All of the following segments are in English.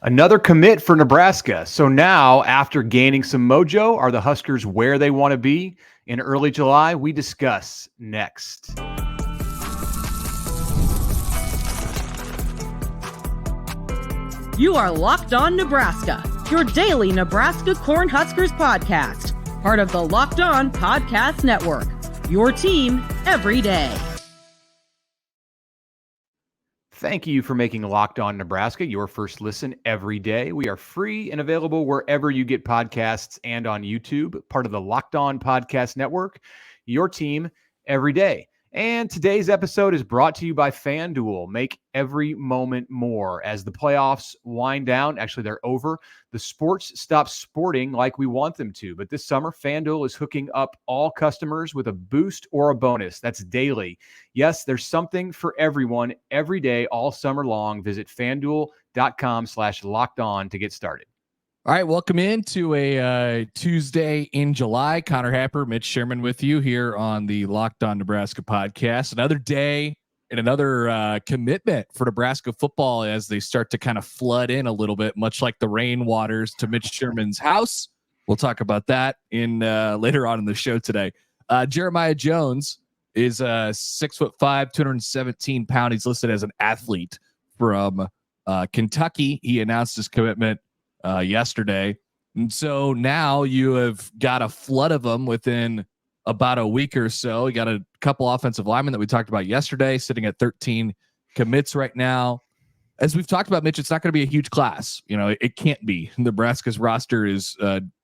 Another commit for Nebraska. So now, after gaining some mojo, are the Huskers where they want to be in early July? We discuss next. You are Locked On Nebraska, your daily Nebraska Cornhuskers podcast, part of the Locked On Podcast Network, your team every day. Thank you for making Locked On Nebraska your first listen every day. We are free and available wherever you get podcasts and on YouTube, part of the Locked On Podcast Network, your team every day. And today's episode is brought to you by FanDuel. Make every moment more. As the playoffs wind down, actually they're over, the sports stop sporting like we want them to. But this summer, FanDuel is hooking up all customers with a boost or a bonus. That's daily. Yes, there's something for everyone every day, all summer long. Visit FanDuel.com/lockedon to get started. All right, welcome into a Tuesday in July. Connor Happer, Mitch Sherman with you here on the Locked On Nebraska podcast. Another day and another commitment for Nebraska football as they start to kind of flood in a little bit, much like the rain waters to Mitch Sherman's house. We'll talk about that in later on in the show today. Jeremiah Jones is 6'5", 217 pounds. He's listed as an athlete from Kentucky. He announced his commitment yesterday. And so now you have got a flood of them within about a week or so. You got a couple offensive linemen that we talked about yesterday, sitting at 13 commits right now. As we've talked about, Mitch, it's not going to be a huge class. You know, it can't be. Nebraska's roster is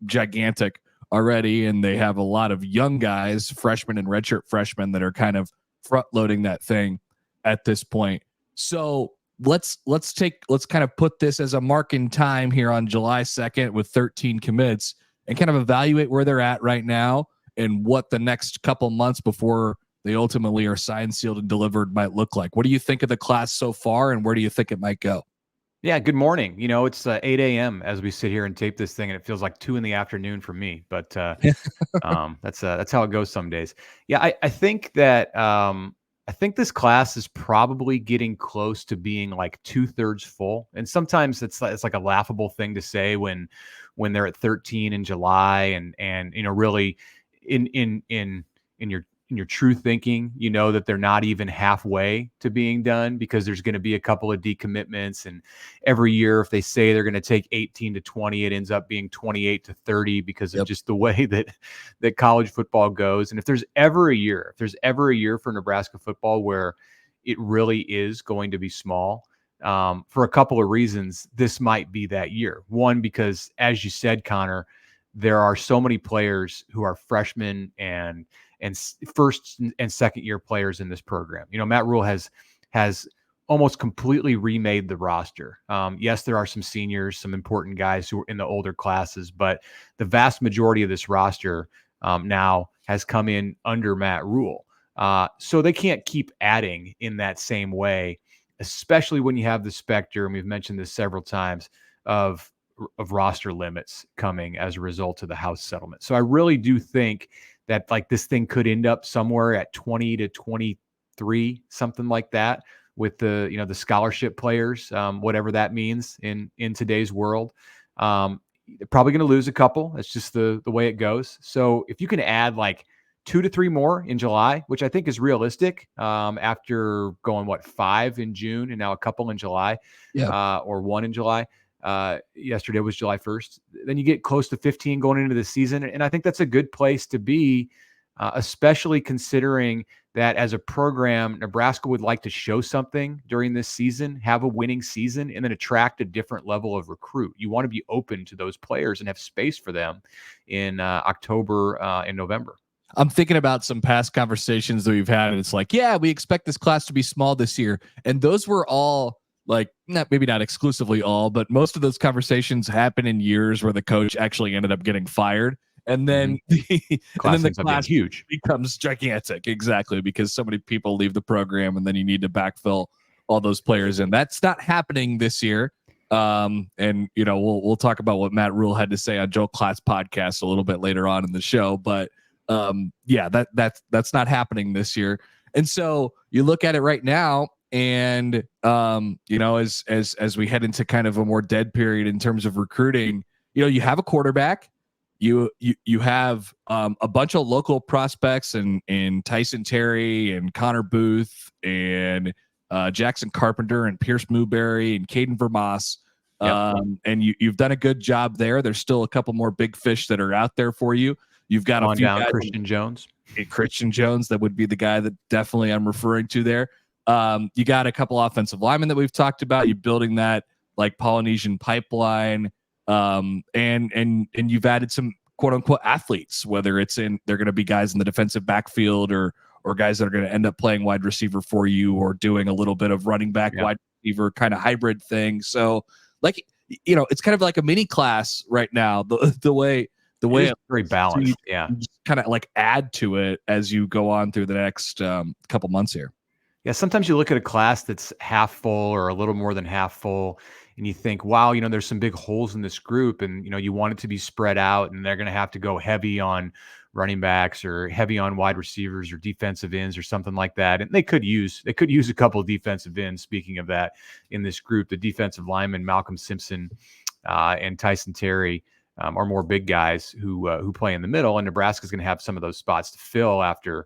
gigantic already, and they have a lot of young guys, freshmen and redshirt freshmen, that are kind of front loading that thing at this point. So let's kind of put this as a mark in time here on July 2nd with 13 commits and kind of evaluate where they're at right now and what the next couple months before they ultimately are signed, sealed, and delivered might look like. What do you think of the class so far, and where do you think it might go? Yeah, good morning. You know, it's 8 a.m. as we sit here and tape this thing, and it feels like 2 in the afternoon for me. But that's how it goes some days. Yeah, I think that I think this class is probably getting close to being like 2/3 full. And sometimes it's like a laughable thing to say when they're at 13 in July and you know, really in your true thinking, you know that they're not even halfway to being done, because there's going to be a couple of decommitments. And every year, if they say they're going to take 18 to 20, it ends up being 28 to 30 because of just the way that college football goes. And if there's ever a year for Nebraska football where it really is going to be small, for a couple of reasons, this might be that year. One, because as you said, Connor, there are so many players who are freshmen and first and second year players in this program. You know, Matt Rhule has almost completely remade the roster. Yes, there are some seniors, some important guys who are in the older classes, but the vast majority of this roster now has come in under Matt Rhule. So they can't keep adding in that same way, especially when you have the specter, and we've mentioned this several times, of roster limits coming as a result of the House settlement. So I really do think that like this thing could end up somewhere at 20 to 23, something like that, with the, you know, the scholarship players, whatever that means in today's world. They're probably going to lose a couple. That's just the way it goes. So if you can add like 2 to 3 more in July, which I think is realistic, after going 5 in June and now a couple in July, or 1 in July. Yesterday was July 1st. Then you get close to 15 going into the season. And I think that's a good place to be, especially considering that as a program, Nebraska would like to show something during this season, have a winning season, and then attract a different level of recruit. You want to be open to those players and have space for them in October and November. I'm thinking about some past conversations that we've had, and it's like, yeah, we expect this class to be small this year. And those were all, like, maybe not exclusively all, but most of those conversations happen in years where the coach actually ended up getting fired. And then the class huge becomes gigantic. Exactly. Because so many people leave the program, and then you need to backfill all those players. And that's not happening this year. And, you know, we'll talk about what Matt Rhule had to say on Joel Klatt's podcast a little bit later on in the show. But yeah, that's not happening this year. And so you look at it right now, And as we head into kind of a more dead period in terms of recruiting, you have a quarterback, you have a bunch of local prospects in Tyson Terry and Connor Booth and Jackson Carpenter and Pierce Newberry and Caden Vermas. And you've done a good job there. There's still a couple more big fish that are out there for you. You've got a few guys, Christian Jones. Christian Jones, that would be the guy that definitely I'm referring to there. You got a couple offensive linemen that we've talked about. You're building that like Polynesian pipeline, and you've added some quote unquote athletes, whether they're going to be guys in the defensive backfield or guys that are going to end up playing wide receiver for you or doing a little bit of running back wide receiver kind of hybrid thing. So it's kind of like a mini class right now. The way it's very balanced. You just kind of like add to it as you go on through the next couple months here. Yeah, sometimes you look at a class that's half full or a little more than half full, and you think, wow, there's some big holes in this group, and you want it to be spread out, and they're going to have to go heavy on running backs or heavy on wide receivers or defensive ends or something like that. And they could use a couple of defensive ends. Speaking of that, in this group, the defensive linemen Malcolm Simpson and Tyson Terry are more big guys who play in the middle, and Nebraska's going to have some of those spots to fill after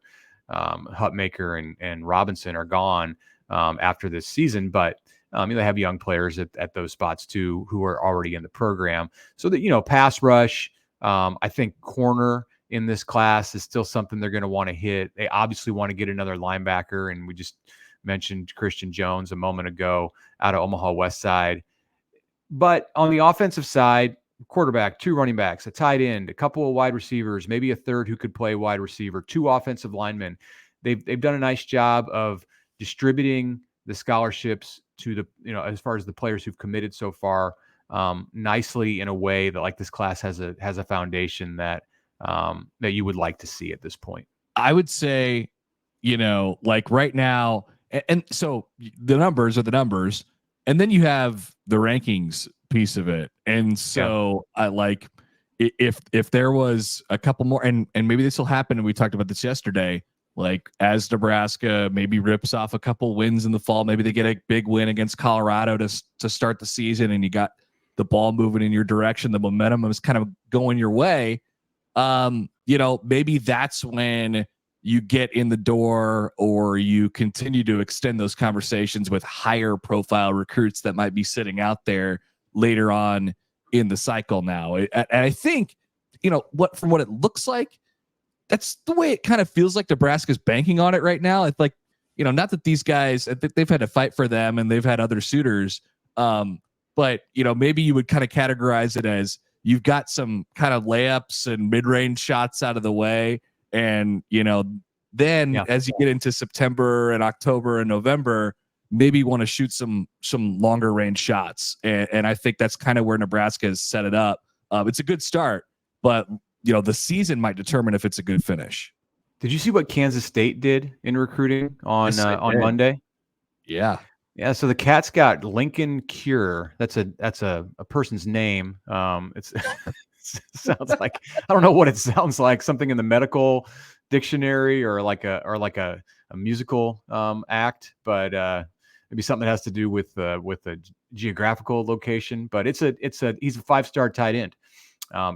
Hutmaker and Robinson are gone after this season, but they have young players at those spots too who are already in the program. So that pass rush, I think corner in this class is still something they're going to want to hit. They obviously want to get another linebacker, and we just mentioned Christian Jones a moment ago out of Omaha West Side. But on the offensive side, quarterback, 2 running backs, a tight end, a couple of wide receivers, maybe a third who could play wide receiver, 2 offensive linemen. They've done a nice job of distributing the scholarships to the, as far as the players who've committed so far, nicely in a way that like this class has a foundation that you would like to see at this point. I would say, like right now, and so the numbers are the numbers, and then you have the rankings piece of it. And so I like if there was a couple more, and maybe this will happen, and we talked about this yesterday, like as Nebraska maybe rips off a couple wins in the fall, maybe they get a big win against Colorado to start the season, and you got the ball moving in your direction, the momentum is kind of going your way. Maybe that's when you get in the door, or you continue to extend those conversations with higher profile recruits that might be sitting out there later on in the cycle now. And I think, from what it looks like, that's the way it kind of feels like Nebraska's banking on it right now. It's like, not that these guys, they've had to fight for them and they've had other suitors. But, maybe you would kind of categorize it as you've got some kind of layups and mid-range shots out of the way. And, then as you get into September and October and November, maybe want to shoot some longer range shots. And I think that's kind of where Nebraska has set it up. It's a good start, but the season might determine if it's a good finish. Did you see what Kansas State did in recruiting on Monday? Yeah. Yeah. So the Cats got Lincoln Cure. That's a person's name. It sounds like, I don't know what it sounds like, something in the medical dictionary or like a musical act, but maybe something that has to do with a geographical location. But he's a 5-star tight end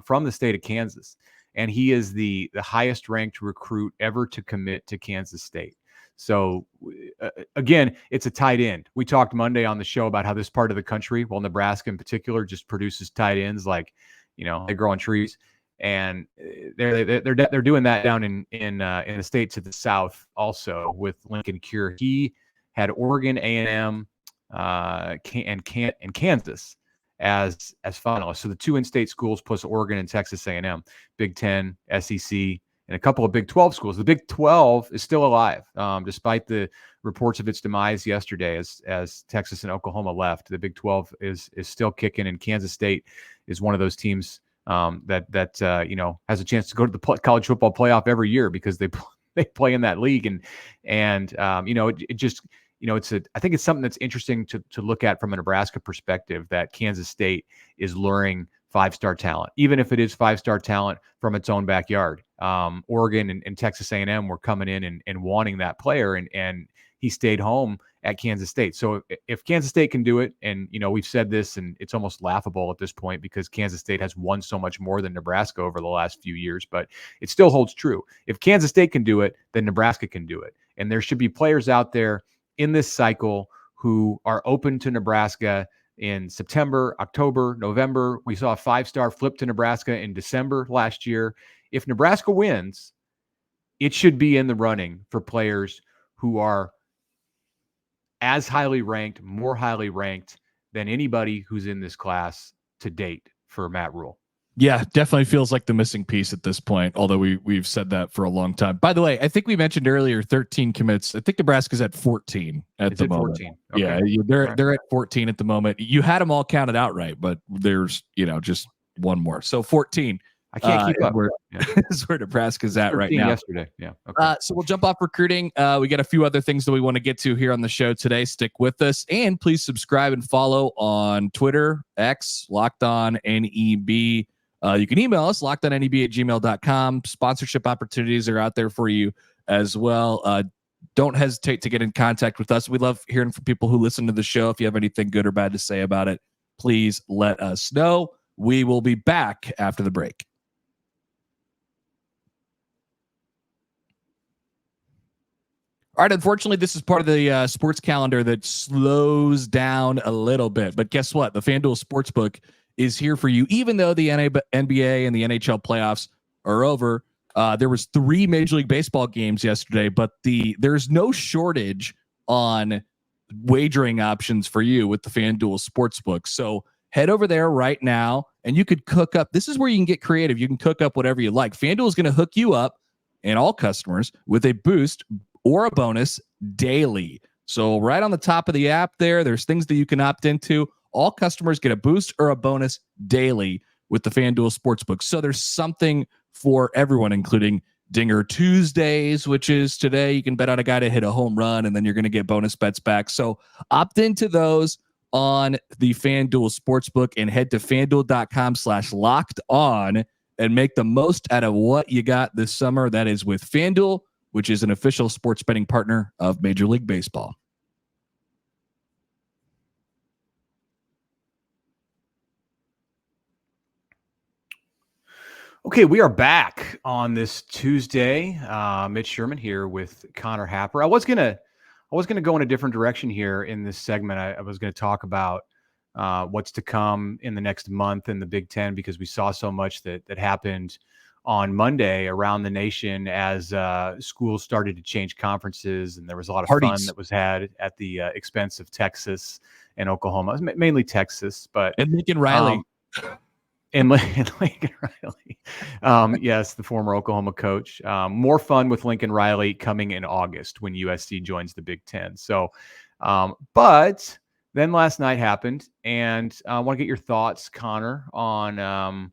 from the state of Kansas, and he is the highest ranked recruit ever to commit to Kansas State. So again, it's a tight end. We talked Monday on the show about how this part of the country, well, Nebraska in particular, just produces tight ends like they grow on trees. And they're doing that down in the state to the south also with Lincoln Cure. He had Oregon, A&M, and Kansas as finalists. So the 2 in-state schools plus Oregon and Texas A&M, Big Ten, SEC, and a couple of Big 12 schools. The Big 12 is still alive, despite the reports of its demise yesterday as Texas and Oklahoma left. The Big 12 is still kicking, and Kansas State is one of those teams that has a chance to go to the college football playoff every year because they play in that league, and it just I think it's something that's interesting to look at from a Nebraska perspective, that Kansas State is luring 5-star talent, even if it is 5-star talent from its own backyard. Oregon and Texas A&M were coming in and wanting that player, and he stayed home at Kansas State. So if Kansas State can do it, and we've said this, and it's almost laughable at this point because Kansas State has won so much more than Nebraska over the last few years, but it still holds true. If Kansas State can do it, then Nebraska can do it. And there should be players out there in this cycle who are open to Nebraska in September, October, November. We saw a 5-star flip to Nebraska in December last year. If Nebraska wins, it should be in the running for players who are as highly ranked, more highly ranked than anybody who's in this class to date for Matt Rhule. Yeah, definitely feels like the missing piece at this point, although we've said that for a long time. By the way, I think we mentioned earlier 13 commits. I think Nebraska's at 14 at the moment. 14? Okay. Yeah, they're at 14 at the moment. You had them all counted outright, but there's just one more. So 14. I can't keep up. Is where Nebraska's at right now. Yesterday, yeah. Okay. So we'll jump off recruiting. We got a few other things that we want to get to here on the show today. Stick with us, and please subscribe and follow on Twitter, X, Locked On NEB. You can email us, lockedonneb@gmail.com. Sponsorship opportunities are out there for you as well. Don't hesitate to get in contact with us. We love hearing from people who listen to the show. If you have anything good or bad to say about it, please let us know. We will be back after the break. All right, unfortunately, this is part of the sports calendar that slows down a little bit. But guess what? The FanDuel Sportsbook is here for you. Even though the NBA and the NHL playoffs are over, there was 3 Major League Baseball games yesterday, but there's no shortage on wagering options for you with the FanDuel Sportsbook. So head over there right now, and you could cook up. This is where you can get creative. You can cook up whatever you like. FanDuel is going to hook you up and all customers with a boost or a bonus daily. So right on the top of the app there's things that you can opt into. All customers get a boost or a bonus daily with the FanDuel Sportsbook. So there's something for everyone, including Dinger Tuesdays, which is today. You can bet on a guy to hit a home run, and then you're going to get bonus bets back. So opt into those on the FanDuel Sportsbook and head to FanDuel.com/locked-on and make the most out of what you got this summer. That is with FanDuel, which is an official sports betting partner of Major League Baseball. Okay, we are back on this Tuesday. Mitch Sherman here with Connor Happer. I was gonna go in a different direction here in this segment. I was gonna talk about what's to come in the next month in the Big Ten, because we saw so much that happened on Monday around the nation as schools started to change conferences, and there was a lot of fun that was had at the expense of Texas and Oklahoma, mainly Texas, but and Lincoln Riley. And Lincoln Riley. Yes, the former Oklahoma coach. More fun with Lincoln Riley coming in August when USC joins the Big Ten. So, but then last night happened, and I want to get your thoughts, Connor, on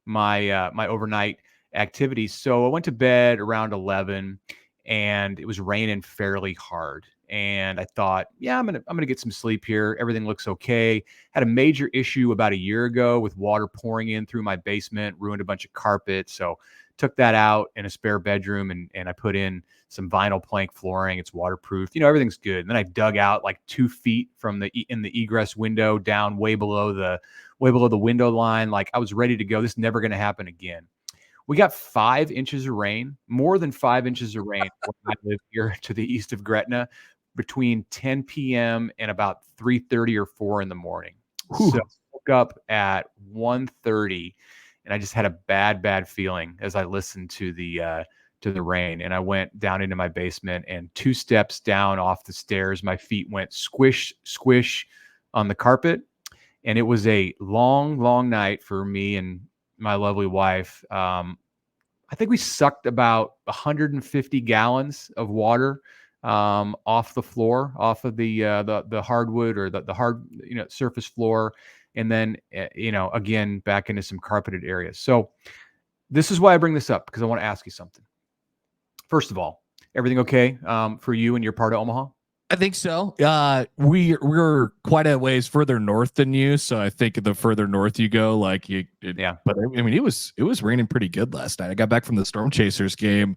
my overnight activities. So I went to bed around 11, and it was raining fairly hard. And I thought, yeah, I'm gonna get some sleep here. Everything looks okay. Had a major issue about a year ago with water pouring in through my basement, ruined a bunch of carpet. So took that out in a spare bedroom, and I put in some vinyl plank flooring. It's waterproof. Everything's good. And then I dug out like 2 feet from in the egress window down way below the window line. Like I was ready to go. This is never going to happen again. We got 5 inches of rain, more than 5 inches of rain when I live here to the east of Gretna, between 10 p.m. and about 3:30 or 4 in the morning. Whew. So I woke up at 1:30, and I just had a bad feeling as I listened to the rain. And I went down into my basement, and 2 steps down off the stairs, my feet went squish, squish on the carpet. And it was a long, long night for me and my lovely wife. I think we sucked about 150 gallons of water off the floor, off of the hardwood or the hard surface floor, and then again back into some carpeted areas. So this is why I bring this up, because I want to ask you something. First of all, everything okay for you and your part of Omaha? I think so. We're quite a ways further north than you, so I think the further north you go, yeah. But I mean, it was raining pretty good last night. I got back from the Storm Chasers game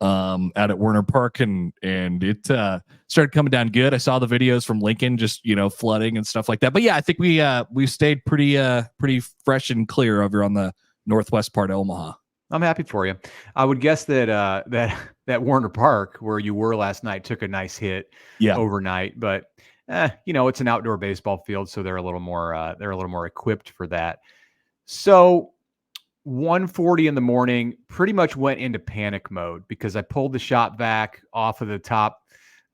out at Werner Park, and it started coming down good. I saw the videos from Lincoln, just flooding and stuff like that. But yeah, I think we stayed pretty fresh and clear over on the northwest part of Omaha. I'm happy for you. I would guess that that Werner Park where you were last night took a nice hit overnight, but it's an outdoor baseball field, so they're a little more equipped for that. So 1:40 in the morning, pretty much went into panic mode because I pulled the shop vac off of the top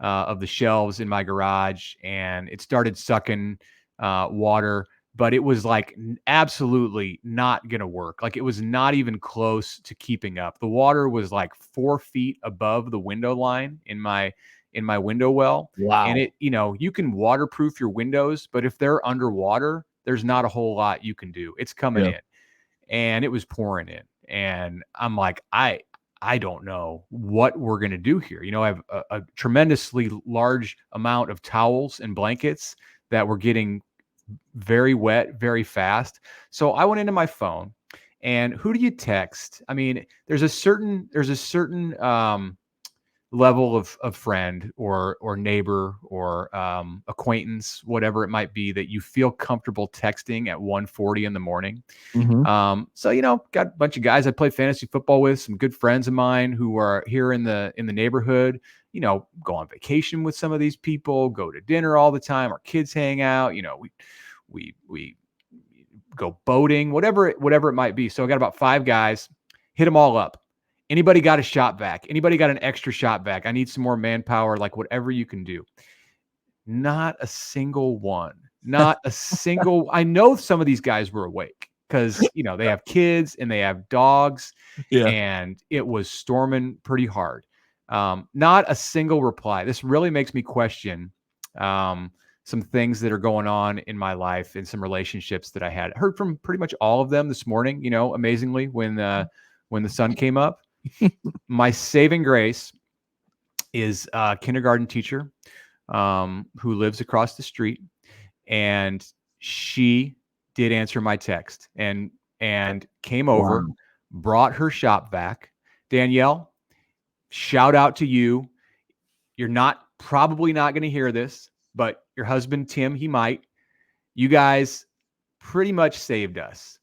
of the shelves in my garage, and it started sucking water, but it was like absolutely not going to work. Like it was not even close to keeping up. The water was like 4 feet above the window line in my window well. Wow. And it, you can waterproof your windows, but if they're underwater, there's not a whole lot you can do. It's coming in. And it was pouring in, and I'm like, I don't know what we're going to do here. I have a tremendously large amount of towels and blankets that were getting very wet very fast. So I went into my phone, and who do you text? I mean, there's a certain level of friend or neighbor or acquaintance, whatever it might be, that you feel comfortable texting at 1:40 in the morning. Mm-hmm. So got a bunch of guys I play fantasy football with, some good friends of mine who are here in the neighborhood. Go on vacation with some of these people, go to dinner all the time. Our kids hang out. We go boating, whatever it might be. So I got about 5 guys, hit them all up. Anybody got a shop vac? Anybody got an extra shop vac? I need some more manpower, like whatever you can do. Not a single one. Not a single. I know some of these guys were awake because, they have kids and they have dogs, and it was storming pretty hard. Not a single reply. This really makes me question some things that are going on in my life and some relationships that I had. I heard from pretty much all of them this morning, amazingly, when the sun came up. My saving grace is a kindergarten teacher who lives across the street, and she did answer my text and came over, brought her shop vac. Danielle, shout out to you. You're probably not going to hear this, but your husband, Tim, he might. You guys pretty much saved us.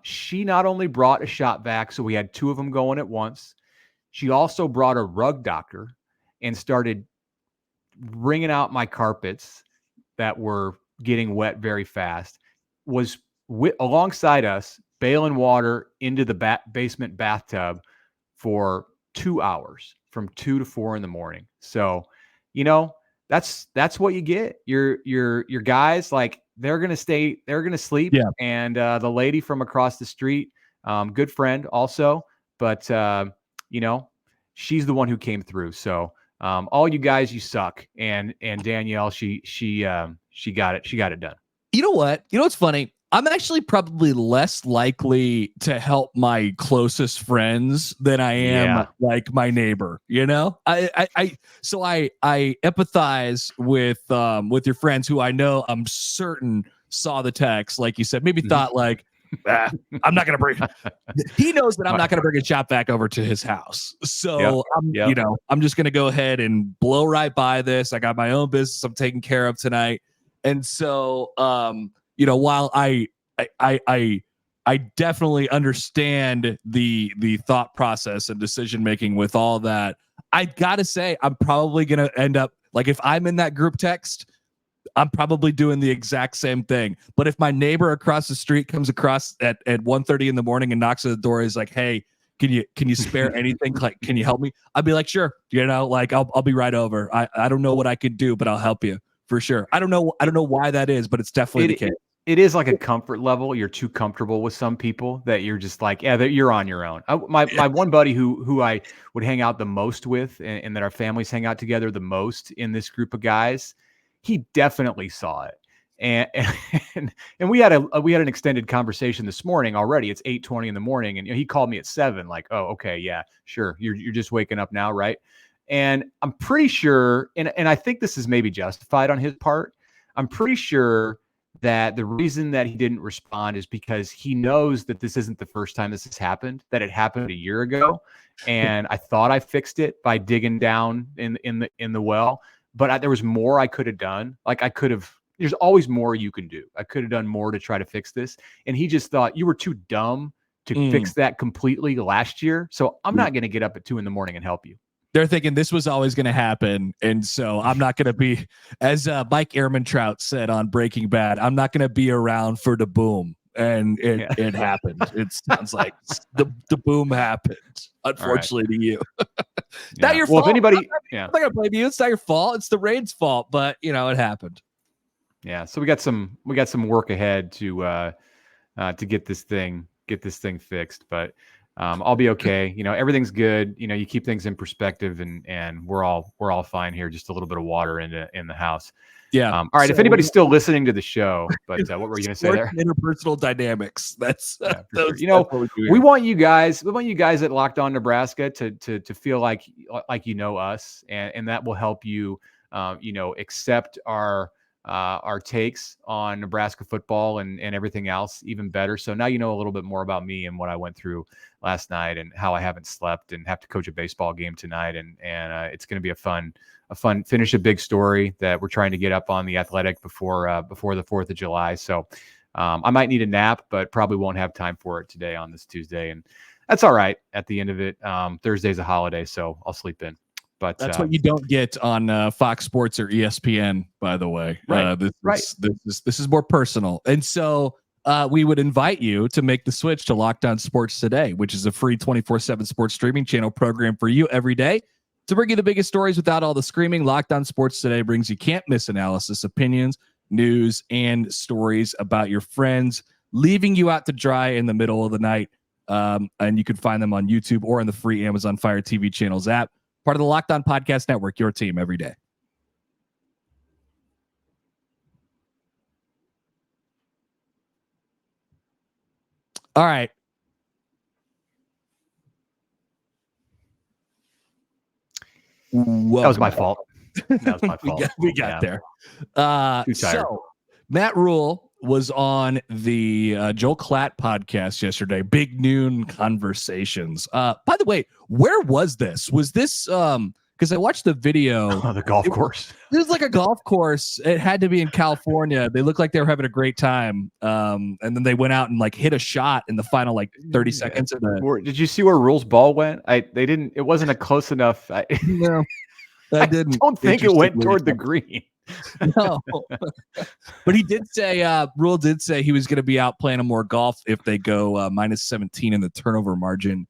She not only brought a shop vac, so we had 2 of them going at once. She also brought a rug doctor and started wringing out my carpets that were getting wet very fast. Was alongside us, bailing water into the basement bathtub for 2 hours, from 2 to 4 in the morning. So, that's what you get. Your guys, like, they're going to sleep. Yeah. And the lady from across the street, good friend also, but she's the one who came through. So all you guys, you suck. And Danielle, she got it done. You know what? What's funny? I'm actually probably less likely to help my closest friends than I am like my neighbor. I empathize with your friends who I know I'm certain saw the text, like you said, maybe thought like, I'm not gonna bring. He knows that I'm not gonna bring a shop vac over to his house, so I'm just gonna go ahead and blow right by this. I got my own business I'm taking care of tonight, and so while I definitely understand the thought process and decision making with all that, I gotta say I'm probably gonna end up like, if I'm in that group text, I'm probably doing the exact same thing. But if my neighbor across the street comes across at 1:30 in the morning and knocks at the door, he's like, "Hey, can you spare anything? Like, can you help me?" I'd be like, "Sure." Like I'll be right over. I don't know what I could do, but I'll help you for sure. I don't know why that is, but it's definitely the case. It is like a comfort level. You're too comfortable with some people that you're just like, you're on your own. My one buddy who I would hang out the most with, and that our families hang out together the most in this group of guys, he definitely saw it. And we had an extended conversation this morning already. It's 8:20 in the morning, and he called me at 7, like, "Oh, okay, yeah, sure. You're just waking up now, right?" And I'm pretty sure, and I think this is maybe justified on his part. I'm pretty sure that the reason that he didn't respond is because he knows that this isn't the first time this has happened, that it happened a year ago. And I thought I fixed it by digging down in the well, but there was more I could have done. Like there's always more you can do. I could have done more to try to fix this. And he just thought you were too dumb to fix that completely last year. So I'm not going to get up at 2 a.m. and help you. They're thinking this was always going to happen. And so I'm not going to be, as Mike Ehrmantraut said on Breaking Bad, I'm not going to be around for the boom. And it happened. It sounds like the boom happened, unfortunately, to you. Not your fault. If anybody, I'm not going to blame you. It's not your fault. It's the Raid's fault, but it happened. Yeah. So we got some work ahead to get this thing fixed, but I'll be okay. Everything's good. You keep things in perspective, and we're all fine here. Just a little bit of water in the house. Yeah. All right. So, if anybody's still listening to the show, but what were you going to say there? Interpersonal dynamics. That's sure. We want you guys at Locked On Nebraska to feel like you know us, and that will help you accept our takes on Nebraska football and everything else even better. So now you know a little bit more about me and what I went through last night and how I haven't slept and have to coach a baseball game tonight. And it's going to be a fun finish, a big story that we're trying to get up on the Athletic before the 4th of July. So I might need a nap, but probably won't have time for it today on this Tuesday. And that's all right. At the end of it, Thursday's a holiday, so I'll sleep in. But that's what you don't get on Fox Sports or ESPN, by the way. Right. This is more personal. And so we would invite you to make the switch to Locked On Sports Today, which is a free 24/7 sports streaming channel program for you every day. To bring you the biggest stories without all the screaming, Locked On Sports Today brings you can't miss analysis, opinions, news, and stories about your friends, leaving you out to dry in the middle of the night. And you can find them on YouTube or on the free Amazon Fire TV channels app. Part of the Locked On Podcast Network, your team every day. All right. That was my fault. That was my fault. we got there. So Matt Rhule was on the Joel Klatt podcast yesterday. Big Noon Conversations. By the way, where was this? Was this because I watched the video. The golf course. It was like a golf course. It had to be in California. They looked like they were having a great time. And then they went out and hit a shot in the final 30 seconds of the. Did you see where Rhule's ball went? It wasn't a close enough. No, I didn't. I don't think it went toward the green. No, but he did say Rhule did say he was going to be out playing more golf if they go minus 17 in the turnover margin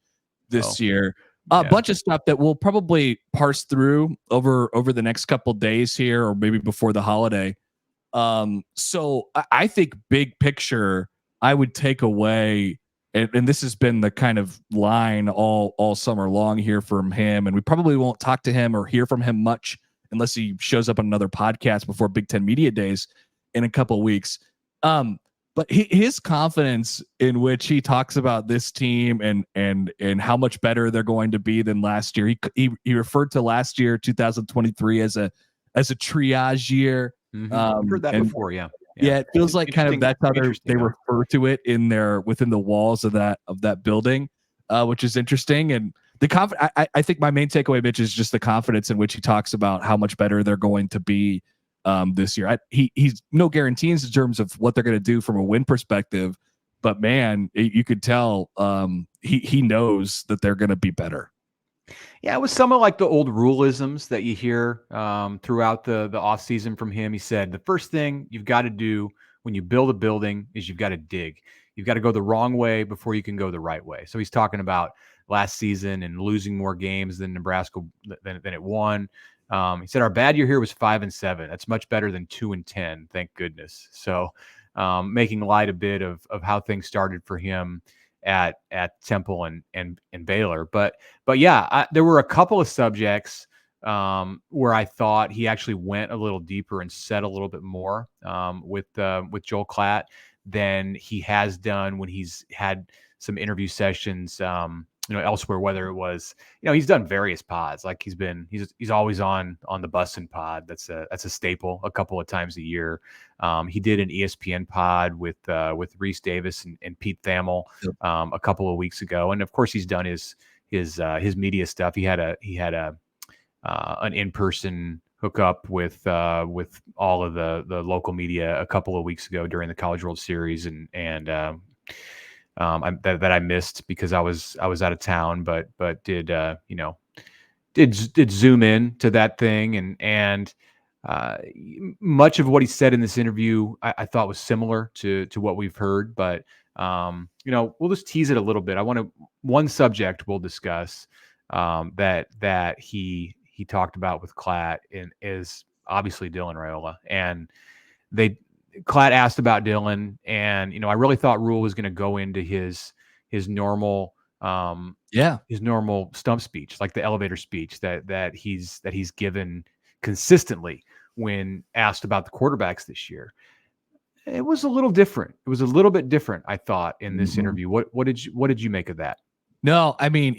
this year. A bunch of stuff that we'll probably parse through over the next couple days here, or maybe before the holiday. So I think big picture, I would take away, and this has been the kind of line all summer long here from him, and we probably won't talk to him or hear from him much unless he shows up on another podcast before Big Ten Media Days in a couple of weeks. But his confidence in which he talks about this team and how much better they're going to be than last year. He referred to last year, 2023, as a triage year. Mm-hmm. I've heard that before. Yeah, it feels like kind of that's how they refer to it within the walls of that building, which is interesting. And the I think my main takeaway, Mitch, is just the confidence in which he talks about how much better they're going to be this year. He's no guarantees in terms of what they're going to do from a win perspective, but man, you could tell he knows that they're going to be better. Yeah, it was some of the old Rhuleisms that you hear throughout the offseason from him. He said the first thing you've got to do when you build a building is you've got to dig. You've got to go the wrong way before you can go the right way. So he's talking about last season and losing more games than Nebraska than it won. He said our bad year here was 5-7. That's much better than 2-10. Thank goodness. So making light a bit of how things started for him at Temple and Baylor. But yeah, there were a couple of subjects where I thought he actually went a little deeper and said a little bit more with Joel Klatt than he has done when he's had some interview sessions elsewhere, whether it was, he's done various pods. Like he's always on the Bussin' pod. That's a staple a couple of times a year. He did an ESPN pod with Reese Davis and Pete Thamel a couple of weeks ago. And of course he's done his media stuff. He had an in-person hookup with all of the local media a couple of weeks ago during the College World Series, and that I missed because I was out of town, but did zoom in to that thing, and much of what he said in this interview I thought was similar to what we've heard, but we'll just tease it a little bit. One subject we'll discuss that he talked about with Klatt is obviously Dylan Raiola, and Klatt asked about Dylan, and I really thought Rhule was going to go into his normal his normal stump speech, like the elevator speech that he's given consistently when asked about the quarterbacks this year. It was a little different. It was a little bit different, I thought, in this interview. What did you make of that? No, I mean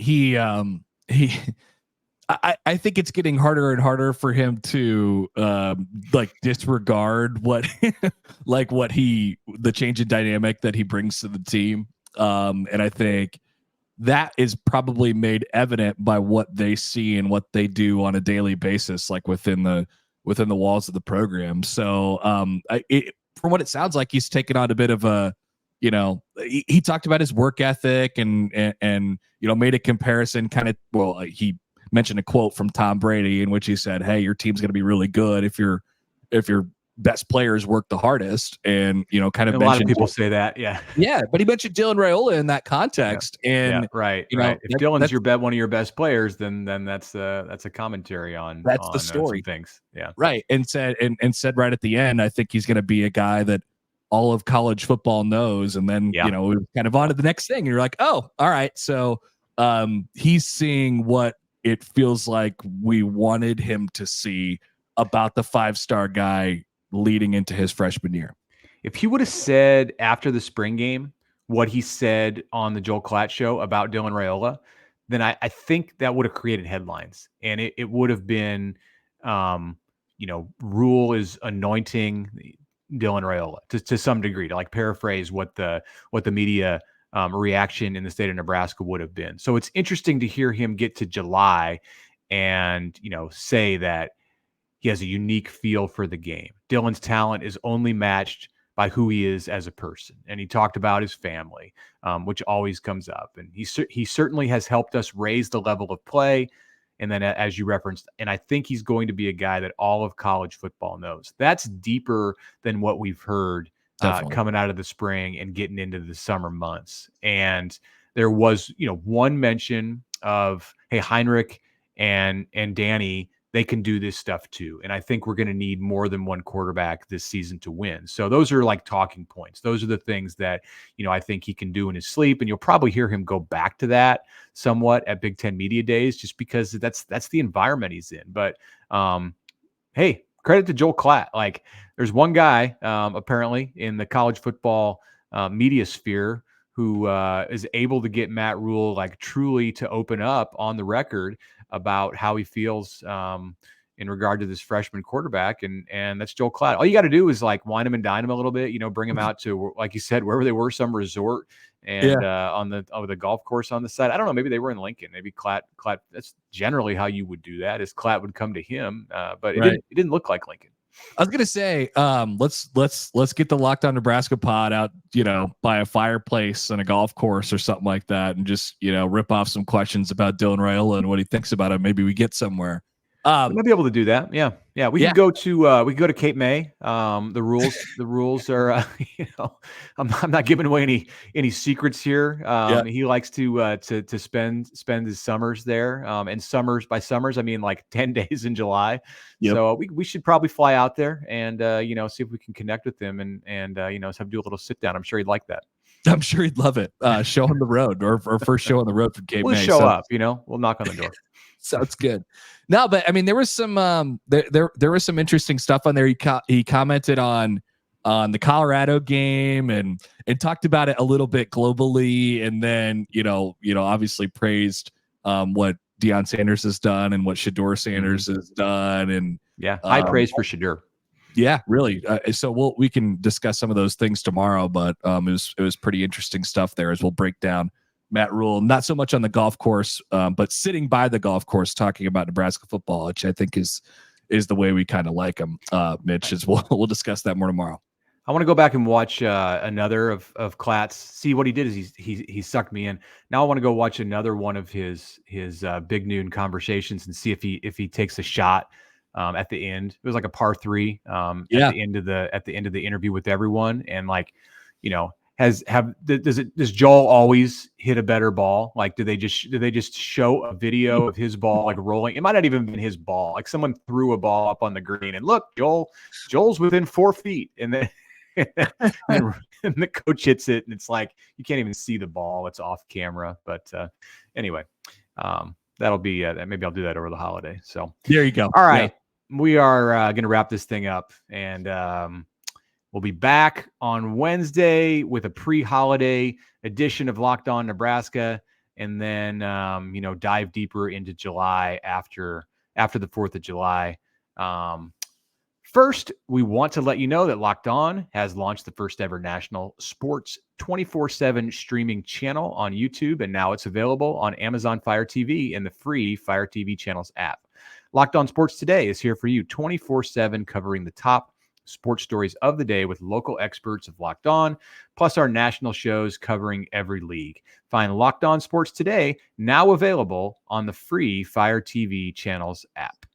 I think it's getting harder and harder for him to disregard what the change in dynamic that he brings to the team. And I think that is probably made evident by what they see and what they do on a daily basis, like within the walls of the program. So from what it sounds like, he's taken on a bit of a, he talked about his work ethic and made a comparison he mentioned a quote from Tom Brady in which he said, "Hey, your team's going to be really good if your best players work the hardest." And kind of a lot of people say that, yeah. But he mentioned Dylan Raiola in that context, and right. If Dylan's one of your best players, then that's a commentary on the story, some things, yeah, right. And said right at the end, I think he's going to be a guy that all of college football knows, and then kind of on to the next thing, and you're like, oh, all right, so he's seeing what it feels like we wanted him to see about the 5-star guy leading into his freshman year. If he would have said after the spring game what he said on the Joel Klatt show about Dylan Raiola, then I think that would have created headlines, and it would have been, Rhule is anointing Dylan Raiola to some degree, to like paraphrase what the media reaction in the state of Nebraska would have been. So it's interesting to hear him get to July and, say that he has a unique feel for the game. Dylan's talent is only matched by who he is as a person. And he talked about his family, which always comes up. And he certainly has helped us raise the level of play. And then, as you referenced, and I think he's going to be a guy that all of college football knows. That's deeper than what we've heard coming out of the spring and getting into the summer months. And there was, one mention of, hey, Heinrich and Danny, they can do this stuff too. And I think we're going to need more than one quarterback this season to win. So those are like talking points. Those are the things that, I think he can do in his sleep. And you'll probably hear him go back to that somewhat at Big Ten Media Days, just because that's the environment he's in. But hey, credit to Joel Klatt. Like, there's one guy apparently in the college football media sphere who is able to get Matt Rhule like truly to open up on the record about how he feels in regard to this freshman quarterback, and that's Joel Klatt. All you got to do is like wine him and dine him a little bit, bring him out to, like you said, wherever they were, some resort, and on the golf course on the side. I don't know, maybe they were in Lincoln. Maybe Klatt. That's generally how you would do that. Is Klatt would come to him, but it didn't look like Lincoln. I was gonna say, let's get the Locked On Nebraska pod out, by a fireplace on a golf course or something like that, and just rip off some questions about Dylan Raiola and what he thinks about him. Maybe we get somewhere. We might be able to do that. Yeah. We could go to Cape May. The rules are, I'm not giving away any secrets here. He likes to spend his summers there. And by summers, I mean like 10 days in July. Yep. So we should probably fly out there and, see if we can connect with him and have to do a little sit down. I'm sure he'd like that. I'm sure he'd love it. Show on the road or first show on the road from Cape May. We'll show up, we'll knock on the door. Sounds good. No, but I mean, there was some there was some interesting stuff on there. He commented on on the Colorado game and talked about it a little bit globally. And then, obviously praised what Deion Sanders has done and what Shedeur Sanders has done. And high praise for Shedeur. Yeah, really. So we can discuss some of those things tomorrow, but it was pretty interesting stuff there as we'll break down Matt Rhule, not so much on the golf course, but sitting by the golf course talking about Nebraska football, which I think is the way we kind of like him, Mitch. As we'll discuss that more tomorrow. I want to go back and watch another of Klatt's. See, what he did is he sucked me in. Now I want to go watch another one of his big noon conversations and see if he takes a shot at the end. It was like a par 3 at the end of the interview with everyone, and does Joel always hit a better ball? Like, do they just show a video of his ball like rolling? It might not even been his ball. Like someone threw a ball up on the green and look, Joel's within 4 feet, and then and the coach hits it, and it's like you can't even see the ball. It's off camera. But anyway, that'll be maybe I'll do that over the holiday. So there you go. All right, we are going to wrap this thing up, and we'll be back on Wednesday with a pre-holiday edition of Locked On Nebraska, and then dive deeper into July after the 4th of July. First, we want to let you know that Locked On has launched the first ever national sports 24/7 streaming channel on YouTube, and now it's available on Amazon Fire TV and the free Fire TV channels app. Locked On Sports Today is here for you 24/7, covering the top sports stories of the day with local experts of Locked On, plus our national shows covering every league. Find Locked On Sports Today now available on the free Fire TV channels app.